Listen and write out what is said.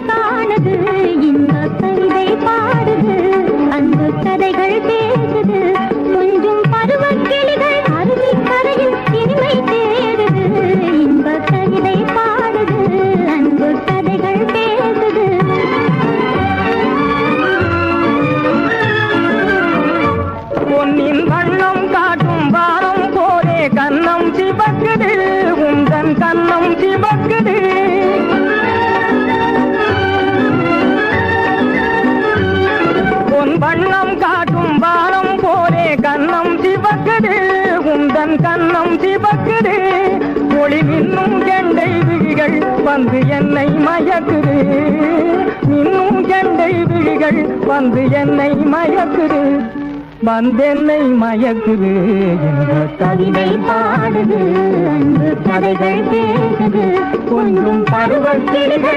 காணுது, இந்த கவிதை பாடுது, அன்பு கதைகள் பேசுது, கொஞ்சம் பருவக் கிளிகள் அருவி கரையில் இனிமை தேடுது, இன்ப கவிதை பாடுது, அன்பு கதைகள் பேசுது. பொன்னின் வண்ணம் காட்டும் வானம் போலே கன்னம் சிவக்குது, உந்தன் கன்னம் சிவக்குது. பொன் வண்ணம் காட்டும் வானம் போலே கன்னம் சிவக்குது, உந்தன் கன்னம் சிவக்குது. ஒளி மின்னும் கெண்டை விழிகள் வந்து என்னை மயக்குது, மின்னும் கெண்டை விழிகள் வந்து என்னை மயக்குது, வந்தென்னை மயக்குது. இந்த கவிதை பாடுது, அன்பு கதைகள் பேசுது, கொஞ்சம் பருவக் கிளிகள்